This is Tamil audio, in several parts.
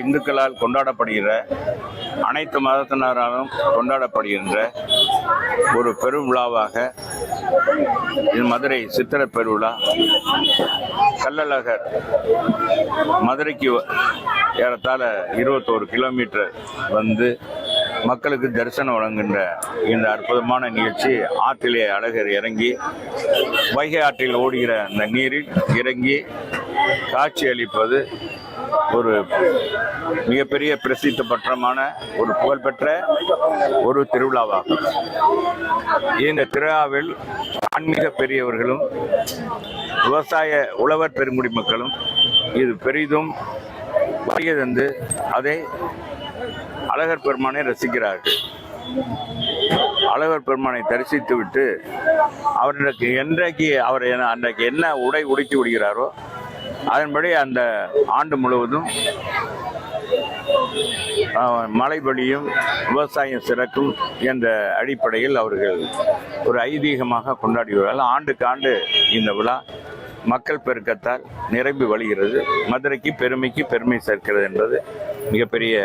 இந்துக்களால் கொண்டாடப்படுகிற, அனைத்து மதத்தினராலும் கொண்டாடப்படுகின்ற ஒரு பெரும் விழாவாக இது மதுரை சித்திரை பெருவிழா. கள்ளழகர் மதுரைக்கு ஏறத்தாழ 21 கிலோமீட்டர் வந்து மக்களுக்கு தரிசனம் வழங்குகின்ற இந்த அற்புதமான நிகழ்ச்சி. ஆற்றிலே அழகர் இறங்கி வைகை ஆற்றில் ஓடுகிற அந்த நீரில் இறங்கி காட்சி அளிப்பது ஒரு மிகப்பெரிய பிரசித்த பற்றமான ஒரு புகழ்பெற்ற ஒரு திருவிழாவாகும். இந்த திருவிழாவில் ஆன்மீக பெரியவர்களும் விவசாய உழவர் பெருங்குடி மக்களும் இது பெரிதும் வருகை தந்து அதை அழகர் பெருமானை ரசிக்கிறார்கள். அழகர் பெருமானை தரிசித்து விட்டு அவர்களுக்கு என்றைக்கு அவர் அன்றைக்கு என்ன உடை உடுத்தி விடுகிறாரோ அதன்படி அந்த ஆண்டு முழுவதும் மழை பொழியும், விவசாயம் சிறக்கும் என்ற அடிப்படையில் அவர்கள் ஒரு ஐதீகமாக கொண்டாடுகிறார்கள். ஆண்டுக்கு ஆண்டு இந்த விழா மக்கள் பெருக்கத்தால் நிரம்பி வழிகிறது. மதுரைக்கு பெருமைக்கு பெருமை சேர்க்கிறது என்பது மிகப்பெரிய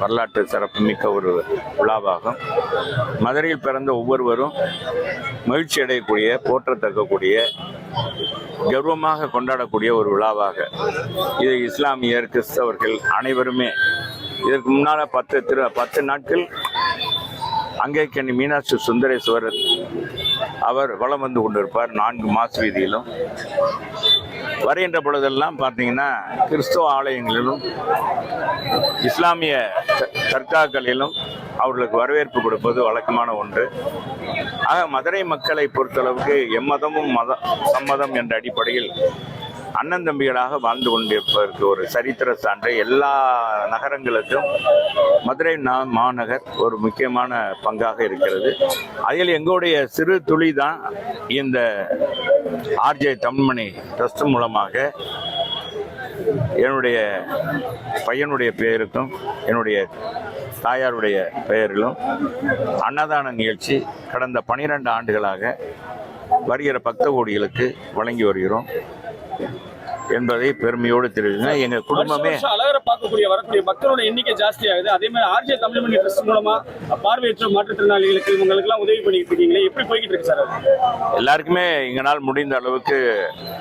வரலாற்று சிறப்புமிக்க ஒரு விழாவாகும். மதுரையில் பிறந்த ஒவ்வொருவரும் மகிழ்ச்சி அடையக்கூடிய, போற்றத்தக்கக்கூடிய, கர்வமாக கொண்டாடக்கூடிய ஒரு விழாவாக இது இஸ்லாமியர், கிறிஸ்தவர்கள் அனைவருமே. இதற்கு முன்னால் 10 நாட்கள் அங்கேக்கண்ணி மீனாட்சி சுந்தரேஸ்வரர் அவர் வலம் வந்து கொண்டிருப்பார் 4 மாசு வீதியிலும். வருகின்ற பொழுதெல்லாம் பார்த்தீங்கன்னா கிறிஸ்தவ ஆலயங்களிலும் இஸ்லாமிய தர்காக்களிலும் அவர்களுக்கு வரவேற்பு கொடுப்பது வழக்கமான ஒன்று. ஆக மதுரை மக்களை பொறுத்தளவுக்கு எம்மதமும் சம்மதம் என்ற அடிப்படையில் அண்ணன் தம்பிகளாக வாழ்ந்து கொண்டிருப்பதற்கு ஒரு சரித்திர சான்றை எல்லா நகரங்களுக்கும் மதுரை மாநகர் ஒரு முக்கியமான பங்காக இருக்கிறது. அதில் எங்களுடைய சிறு துளி தான் இந்த ஆர்ஜே தமிழ்மணி ட்ரஸ்ட் மூலமாக என்னுடைய பையனுடைய பெயருக்கும் என்னுடைய தாயாருடைய பெயரிலும் அன்னதான நிகழ்ச்சி கடந்த 12 ஆண்டுகளாக வருகிற பக்த கோடிகளுக்கு வழங்கி வருகிறோம் என்பதை பெருமையோடு தெரிவிக்கிறேன். எங்க குடும்பமே அழகரை பார்க்கக்கூடிய வரக்கூடிய மக்களோட எண்ணிக்கை ஜாஸ்தி ஆகுது. அதே மாதிரி ஆர்ஜே தமிழ்மணி ட்ரஸ்ட் மூலமா பார்வையற்ற மாற்றுத்திறனாளிகளுக்கு இவங்களுக்கு எல்லாம் உதவி பண்ணிட்டு இருக்கீங்களே, எப்படி போய்கிட்டு இருக்கு சார்? எல்லாருக்குமே எங்களால் முடிந்த அளவுக்கு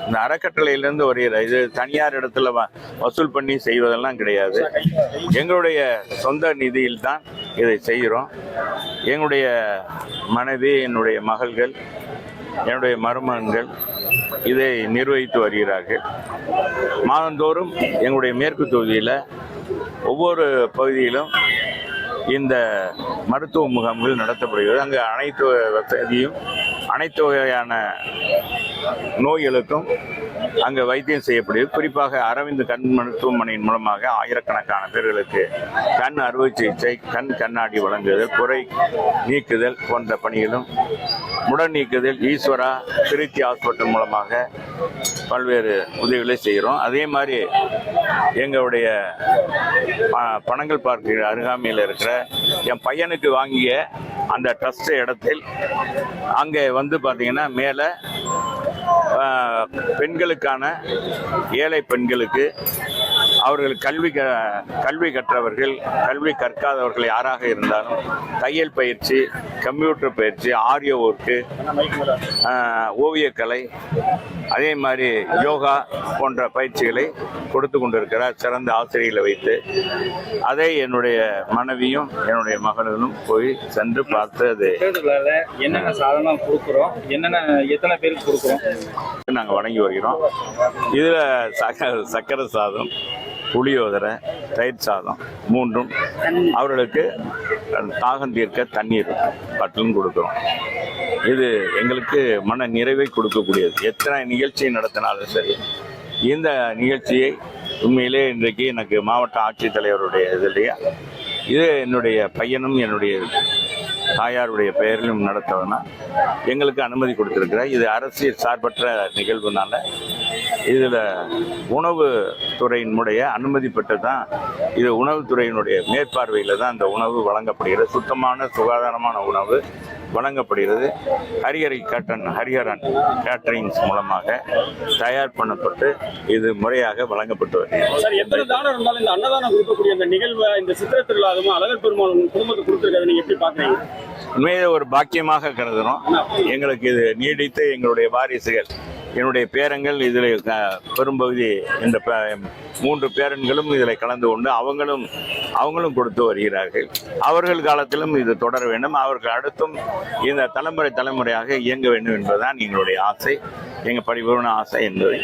இந்த அறக்கட்டளையிலிருந்து வருகிற இது தனியார் இடத்துல வசூல் பண்ணி செய்வதெல்லாம் கிடையாது. எங்களுடைய சொந்த நிதியில் தான் இதை செய்கிறோம். எங்களுடைய மனைவி, என்னுடைய மகள்கள், என்னுடைய மருமகன்கள் இதை நிர்வகித்து வருகிறார்கள். மாதந்தோறும் எங்களுடைய மேற்கு தொகுதியில் ஒவ்வொரு பகுதியிலும் இந்த மருத்துவ முகாம்கள் நடத்தப்படுகிறது. அங்கு அனைத்து வசதியும் அனைத்து வகையான நோய்களுக்கும் அங்கே வைத்தியம் செய்யப்படுகிறது. குறிப்பாக அரவிந்த் கண் மருத்துவமனையின் மூலமாக ஆயிரக்கணக்கான பேர்களுக்கு கண் அறுவை சிகிச்சை, கண் கண்ணாடி வழங்குதல், குறை நீக்குதல் போன்ற பணிகளும், முடன் நீக்குதல் ஈஸ்வரா திருச்சி ஹாஸ்பிட்டல் மூலமாக பல்வேறு உதவிகளை செய்கிறோம். அதே மாதிரி எங்களுடைய பனங்கல் பார்க்கு அருகாமையில் இருக்கிற என் பையனுக்கு வாங்கிய அந்த ட்ரஸ்ட் இடத்தில் அங்கே வந்து பார்த்தீங்கன்னா மேலே பெண்களுக்கான ஏழை பெண்களுக்கு அவர்கள் கல்வி கற்றவர்கள், கல்வி கற்காதவர்கள் யாராக இருந்தாலும் தையல் பயிற்சி, கம்ப்யூட்டர் பயிற்சி, ஆரியோ ஒர்க்கு, ஓவியக்கலை, அதே மாதிரி யோகா போன்ற பயிற்சிகளை கொடுத்து கொண்டிருக்கிறார் சிறந்த ஆசிரியர்களை வைத்து. அதை என்னுடைய மனைவியும் என்னுடைய மகளும் போய் சென்று பார்த்து அது என்னென்ன சாதனம் கொடுக்குறோம், எத்தனை பேருக்கு கொடுக்குறோம் நாங்கள் வழங்கி வருகிறோம். இதில் சக்கரை சாதம், புளியோதரை, தயிர் சாதம் 3ம் அவர்களுக்கு தாகம் தீர்க்க தண்ணீர் பாட்டிலும் கொடுக்குறோம். இது எங்களுக்கு மன நிறைவை கொடுக்கக்கூடியது. எத்தனை நிகழ்ச்சி நடத்தினாலும் சரி, இந்த நிகழ்ச்சியை உண்மையிலே இன்றைக்கு எனக்கு மாவட்ட ஆட்சித்தலைவருடைய இதுலையா இது என்னுடைய பையனும் என்னுடைய தாயாருடைய பெயரிலும் நடத்தவனா எங்களுக்கு அனுமதி கொடுத்திருக்கிறார். இது அரசியல் சார்பற்ற நிகழ்வுனால இதில் உணவு துறையினுடைய அனுமதி பெற்று தான் இது உணவுத்துறையினுடைய மேற்பார்வையில் தான் அந்த உணவு வழங்கப்படுகிறது. சுத்தமான சுகாதாரமான உணவு வழங்கப்படுகிறது. ஹரிஹரன் கேட்டரிங்ஸ் மூலமாக தயார் பண்ணப்பட்டு இது முறையாக வழங்கப்பட்டு வருகிறது. சார், எத்தனை தானம் இருந்தாலும் இந்த அன்னதானம் கொடுக்கக்கூடிய அந்த நிகழ்வை இந்த சித்திரை திருவிழா அதுவும் அழகர் பெருமாள் உங்க குடும்பத்துக்கு கொடுத்துருக்காது, நீங்க எப்படி பாக்குறீங்க? உண்மையிலே ஒரு பாக்கியமாக கருதுகிறோம். எங்களுக்கு இது நீடித்து எங்களுடைய வாரிசுகள், என்னுடைய பேரன்கள் இதில் பெரும்பகுதி இந்த 3 பேரன்களும் இதில் கலந்து கொண்டு அவங்களும் கொடுத்து வருகிறார்கள். அவர்கள் காலத்திலும் இது தொடர வேண்டும், அவர்கள் அடுத்தும் இந்த தலைமுறையாக இயங்க வேண்டும் என்பதுதான் எங்களுடைய ஆசை, எங்கள் பரிபூர்ண ஆசை என்பதை